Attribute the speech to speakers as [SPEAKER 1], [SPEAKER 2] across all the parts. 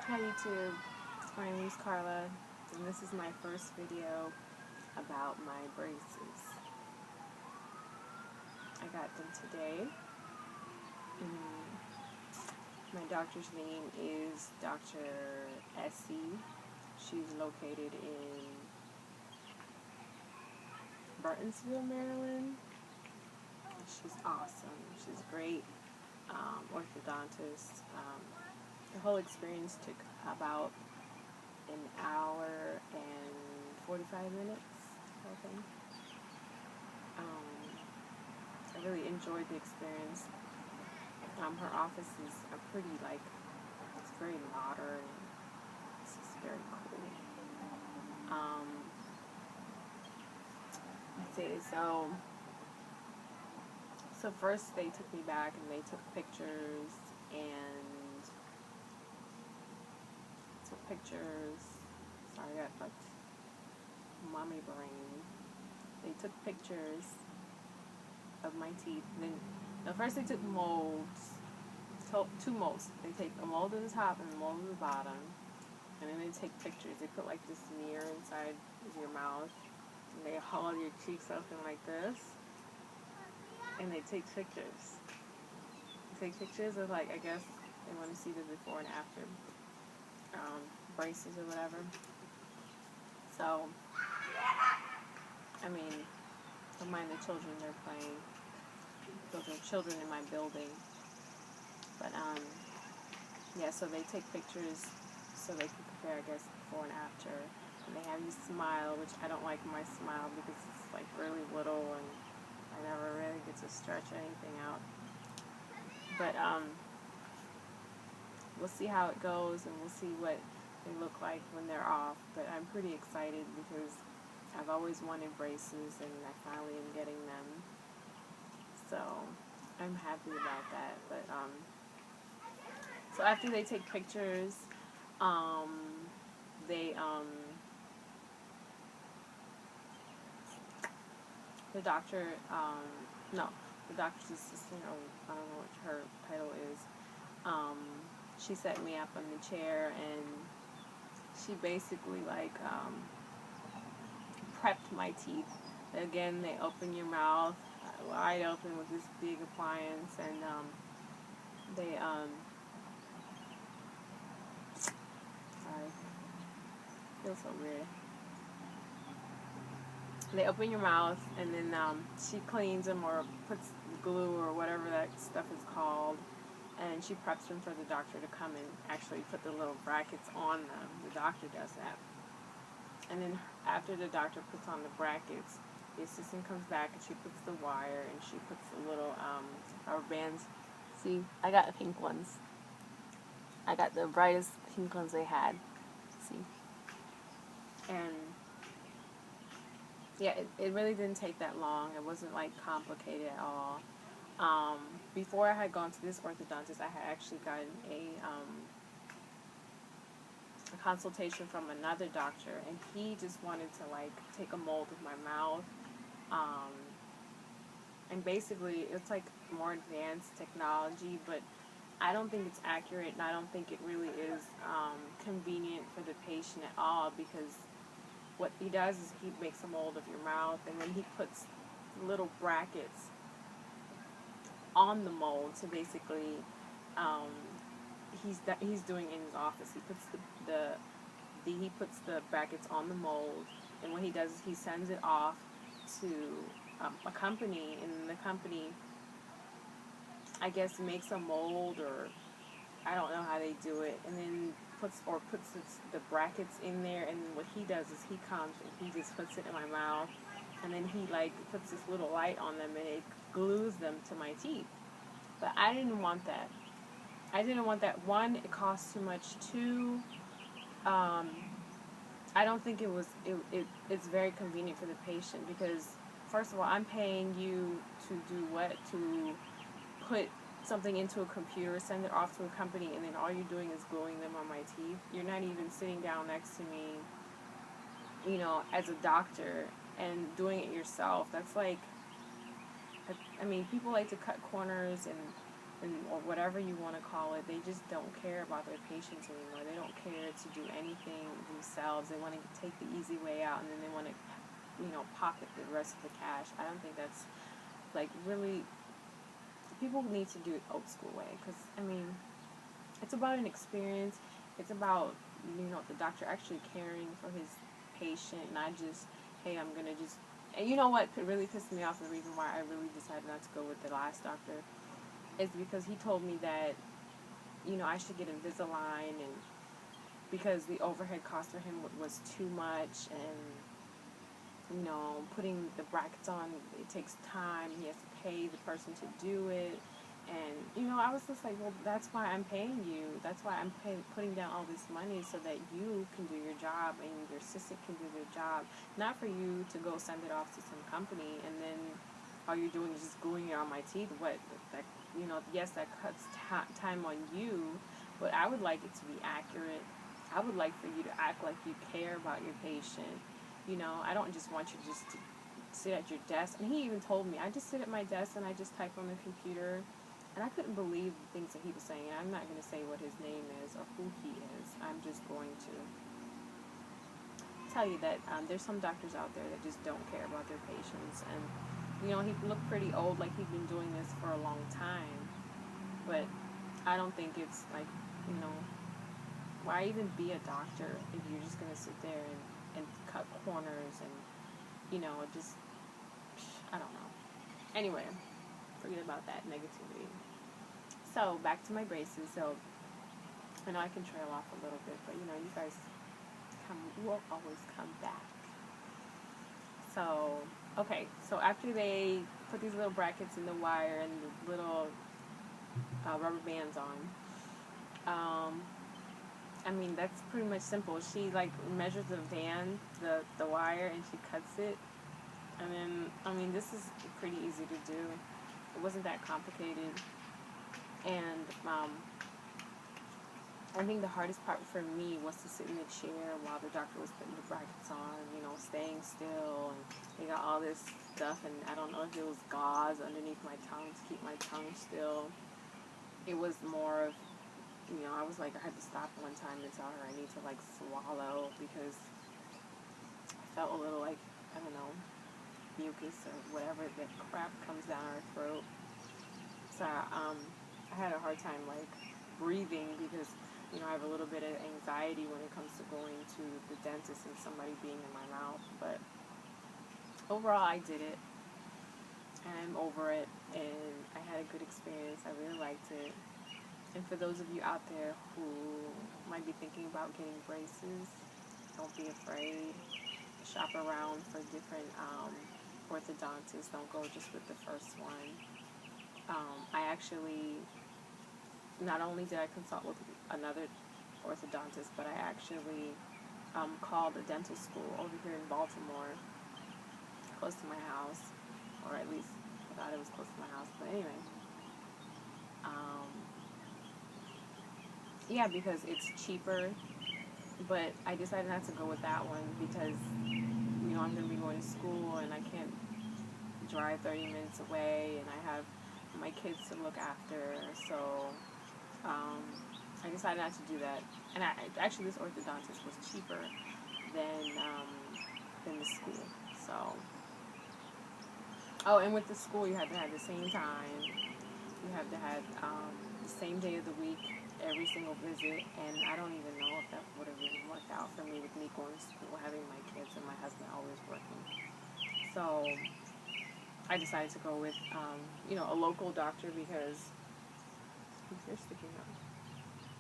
[SPEAKER 1] Hi YouTube, my name is Carla, and this is my first video about my braces. I got them today. My doctor's name is Dr. Essie. She's located in Burtonsville, Maryland. She's awesome. She's great orthodontist. The whole experience took about an hour and 45 minutes, I think. I really enjoyed the experience. Her office is it's very modern. It's just very cool. Let's see, so first they took me back and they took pictures and sorry, I got like mommy brain. They took pictures of my teeth. Then first they took molds, two molds. They take a mold at the top and a mold at the bottom, and then they take pictures. They put like this mirror inside of your mouth, and they hold your cheeks open like this, and they take pictures. They take pictures of I guess they want to see the before and after braces or whatever. So, I mean, don't mind the children, they're playing. Those are children in my building. But, yeah, so they take pictures so they can compare, I guess, before and after. And they have you smile, which I don't like my smile because it's like really little and I never really get to stretch anything out. But, we'll see how it goes and we'll see what they look like when they're off. But I'm pretty excited because I've always wanted braces and I finally am getting them. So I'm happy about that. But so after they take pictures, they the doctor no, the doctor's assistant, or I don't know what her title is. She set me up on the chair and she basically prepped my teeth. Again, they open your mouth wide open with this big appliance, and they sorry, feels so weird. They open your mouth and then she cleans them or puts glue or whatever that stuff is called, and she preps them for the doctor to come and actually put the little brackets on them. The doctor does that. And then after the doctor puts on the brackets, the assistant comes back and she puts the wire and she puts the little rubber bands. See, I got pink ones. I got the brightest pink ones they had. See? And yeah, it really didn't take that long. It wasn't complicated at all. Before I had gone to this orthodontist, I had actually gotten a consultation from another doctor, and he just wanted to take a mold of my mouth, and basically it's more advanced technology, but I don't think it's accurate, and I don't think it really is convenient for the patient at all, because what he does is he makes a mold of your mouth, and then he puts little brackets on the mold. So basically, he's doing in his office. He puts he puts the brackets on the mold, and what he does is he sends it off to a company, and the company, I guess, makes a mold, or I don't know how they do it, and then puts the brackets in there, and what he does is he comes and he just puts it in my mouth, and then he puts this little light on them and it glues them to my teeth. But I didn't want that. One, it costs too much. Two, I don't think it's very convenient for the patient, because first of all, I'm paying you to do what? To put something into a computer, send it off to a company, and then all you're doing is gluing them on my teeth. You're not even sitting down next to me, as a doctor and doing it yourself. That's I mean, people like to cut corners and or whatever you want to call it. They just don't care about their patients anymore. They don't care to do anything themselves. They want to take the easy way out, and then they want to, pocket the rest of the cash. I don't think that's, like, really, people need to do it old school way, because, I mean, it's about an experience. It's about, the doctor actually caring for his patient, not just, hey, I'm going to just, and you know what really pissed me off, the reason why I really decided not to go with the last doctor, is because he told me that, I should get Invisalign, and because the overhead cost for him was too much, and, putting the brackets on, it takes time, he has to pay the person to do it, and, I was just like, well, that's why I'm paying you, that's why I'm putting down all this money, so that you can do your job, and your assistant can do their job, not for you to go send it off to some company, and then all you're doing is just gluing it on my teeth. What, that, yes, that cuts time on you, but I would like it to be accurate. I would like for you to act like you care about your patient. I don't just want you just to sit at your desk. And he even told me, I just sit at my desk and I just type on the computer. And I couldn't believe the things that he was saying. I'm not going to say what his name is or who he is. I'm just going to tell you that there's some doctors out there that just don't care about their patients. And, he looked pretty old, like he'd been doing this for a long time. But I don't think it's like, why even be a doctor if you're just going to sit there and cut corners and, just, I don't know. Anyway, forget about that negativity. So, back to my braces. So, I know I can trail off a little bit, but, you guys will always come back. So, okay, so after they put these little brackets in the wire and the little rubber bands on, I mean, that's pretty much simple. She, measures the wire, and she cuts it. And then, I mean, this is pretty easy to do. It wasn't that complicated. And, I think the hardest part for me was to sit in the chair while the doctor was putting the brackets on, staying still. And they got all this stuff, and I don't know if it was gauze underneath my tongue to keep my tongue still. It was more of, I was like, I had to stop one time and tell her I need to, swallow, because I felt a little like, I don't know, mucus or whatever, that crap comes down our throat. So, I had a hard time, breathing, because, I have a little bit of anxiety when it comes to going to the dentist and somebody being in my mouth. But overall, I did it, and I'm over it, and I had a good experience. I really liked it. And for those of you out there who might be thinking about getting braces, don't be afraid. Shop around for different orthodontists. Don't go just with the first one. I actually, not only did I consult with another orthodontist, but I actually called a dental school over here in Baltimore, close to my house, or at least I thought it was close to my house. But anyway, yeah, because it's cheaper. But I decided not to go with that one because, I'm going to be going to school, and I can't drive 30 minutes away, and I have my kids to look after. So I decided not to do that. And actually, this orthodontist was cheaper than the school. So, oh, and with the school, you have to have the same time. You have to have the same day of the week, every single visit. And I don't even know if that would have even worked out for me, with me going to school, having my kids, and my husband always working. So I decided to go with, a local doctor, because you're sticking up.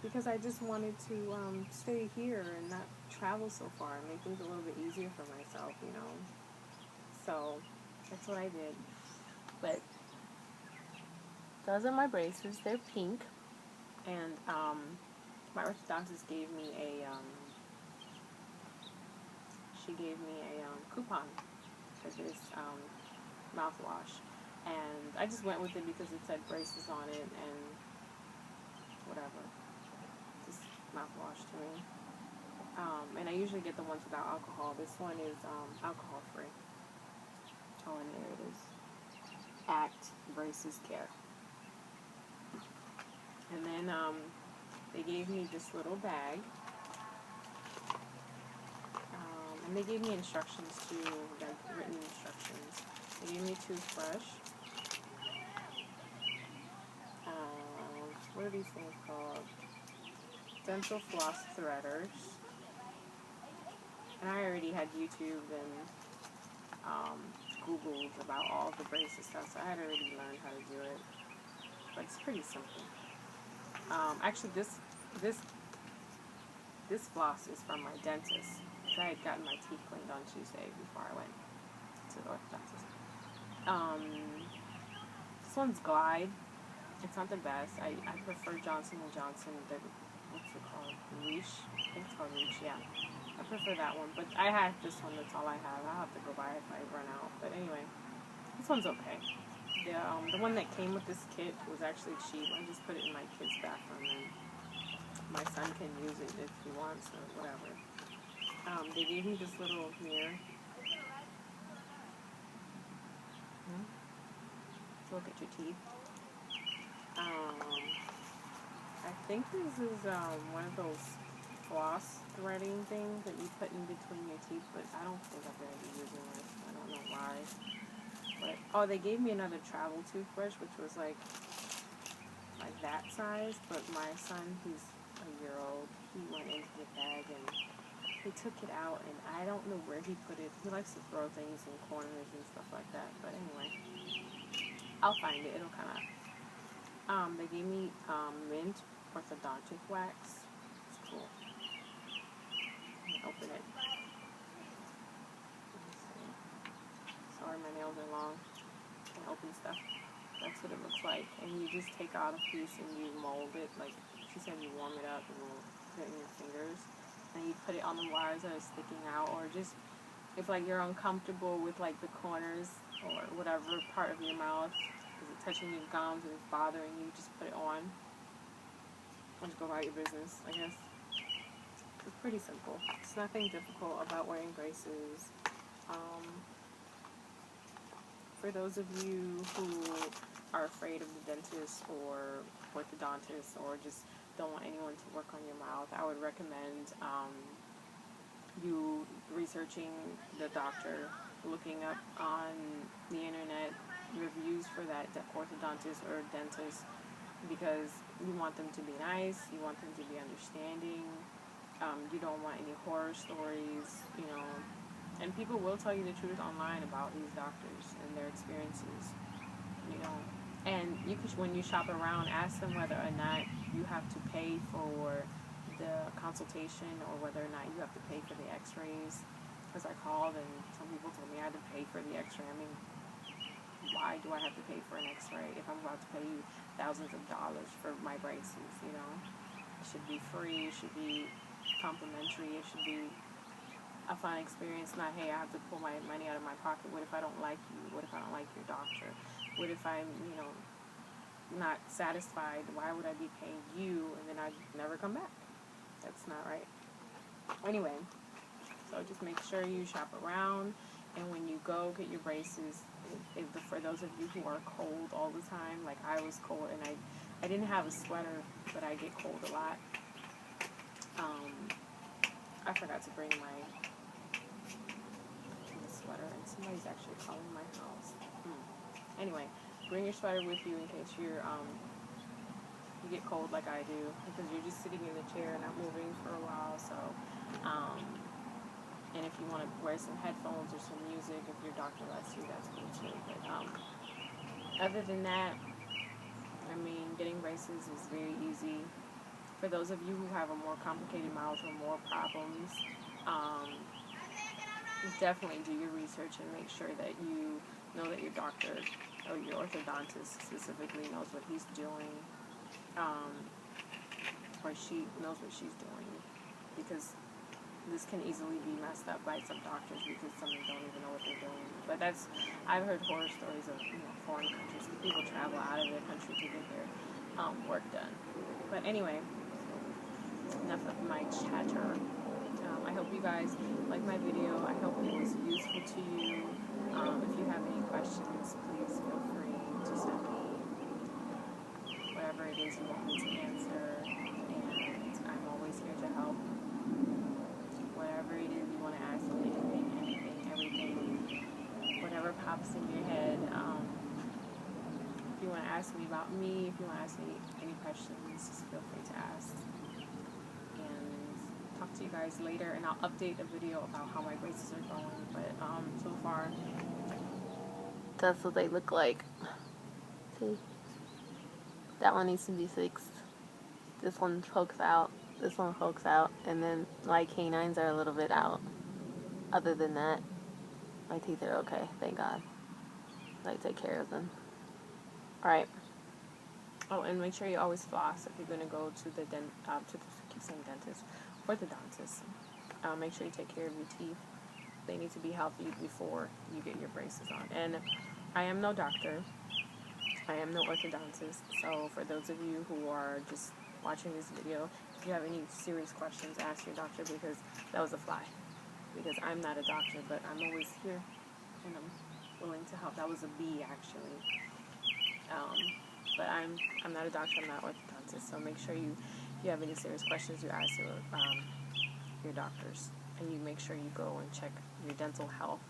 [SPEAKER 1] Because I just wanted to stay here and not travel so far, and make things a little bit easier for myself, So that's what I did. But those are my braces. They're pink, and my orthodontist gave me a coupon for this mouthwash, and I just went with it because it said braces on it, and whatever, just mouthwash to me. And I usually get the ones without alcohol. This one is alcohol free. Oh, and there it is. Act Braces Care. And then they gave me this little bag. And they gave me instructions too, like written instructions. They gave me a toothbrush. What are these things called? Dental floss threaders. And I already had YouTube and Googled about all the braces stuff, so I had already learned how to do it. But it's pretty simple. Actually, this floss is from my dentist. I had gotten my teeth cleaned on Tuesday before I went to the orthodontist. This one's Glide. It's not the best. I prefer Johnson & Johnson. What's it called? Reach? I think it's called Reach, yeah. I prefer that one. But I have this one. That's all I have. I'll have to go buy it if I run out. But anyway, this one's okay. The one that came with this kit was actually cheap. I just put it in my kid's bathroom, and my son can use it if he wants or whatever. They gave me this little mirror. To look at your teeth. I think this is one of those floss threading things that you put in between your teeth, but I don't think I'm going to be using this. I don't know why. But, oh, they gave me another travel toothbrush, which was like that size, but my son, he's a year old, he went into the bag and he took it out, and I don't know where he put it. He likes to throw things in corners and stuff like that, but anyway, I'll find it. It'll come out. They gave me mint orthodontic wax. It's cool. Open it. Sorry, my nails are long. Can't open stuff. That's what it looks like. And you just take out a piece and you mold it. Like she said, you warm it up and you put it in your fingers. And you put it on the wires that are sticking out, or just if like you're uncomfortable with like the corners or whatever part of your mouth, is it touching your gums and it's bothering you, just put it on. And just go about your business, I guess. It's pretty simple. It's nothing difficult about wearing braces. For those of you who are afraid of the dentist or orthodontist, or just don't want anyone to work on your mouth, I would recommend you researching the doctor, looking up on the internet reviews for that orthodontist or dentist, because you want them to be nice, you want them to be understanding, you don't want any horror stories, and people will tell you the truth online about these doctors and their experiences, and you could, when you shop around, ask them whether or not you have to pay for the consultation, or whether or not you have to pay for the x-rays, because I called and some people told me I had to pay for the x-ray. I mean, why do I have to pay for an x-ray if I'm about to pay you thousands of dollars for my braces? It should be free, it should be complimentary, it should be a fun experience, not, hey, I have to pull my money out of my pocket. What if I don't like you? What if I don't like your doctor? What if I'm, not satisfied? Why would I be paying you and then I'd never come back? That's not right. Anyway, so just make sure you shop around, and when you go get your braces, for those of you who are cold all the time, like I was cold, and I didn't have a sweater, but I get cold a lot. I forgot to bring my sweater, and somebody's actually calling my house. Anyway, bring your sweater with you in case you get cold like I do, because you're just sitting in the chair and not moving for a while. So, and if you want to wear some headphones or some music, if your doctor lets you, that's cool too. But other than that, I mean, getting braces is very easy. For those of you who have a more complicated mouth or more problems, definitely do your research and make sure that you know that your doctor or your orthodontist specifically knows what he's doing, or she knows what she's doing, because this can easily be messed up by some doctors because some don't even know what they're doing. But I've heard horror stories of foreign countries. People travel out of their country to get their work done. But anyway, enough of my chatter. I hope you guys like my video. I hope it was useful to you. If you have any questions, please feel free to send me whatever whatever it is you want me to answer, and I'm always here to help. Whatever it is you want to ask me, anything, everything, whatever pops in your head. If you want to ask me about me, if you want to ask me any questions, just feel free to ask. And talk to you guys later, and I'll update a video about how my braces are going. But so far, that's what they look like. See, that one needs to be fixed. This one pokes out. This one pokes out, and then my canines are a little bit out. Other than that, my teeth are okay. Thank God. I take care of them. All right. Oh, and make sure you always floss if you're gonna go to the keep saying dentist, orthodontist. Make sure you take care of your teeth. They need to be healthy before you get your braces on. And I am no doctor. I am no orthodontist. So for those of you who are just watching this video, if you have any serious questions, ask your doctor, because that was a fly. Because I'm not a doctor, but I'm always here and I'm willing to help. That was a bee, actually. But I'm not a doctor. I'm not an orthodontist. So make sure if you have any serious questions, you ask your doctors, and you make sure you go and check your dental health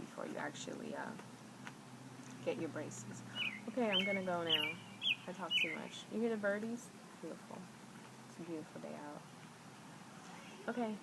[SPEAKER 1] before you actually get your braces. Okay, I'm gonna go now. I talk too much. You hear the birdies? Beautiful. It's a beautiful day out. Okay.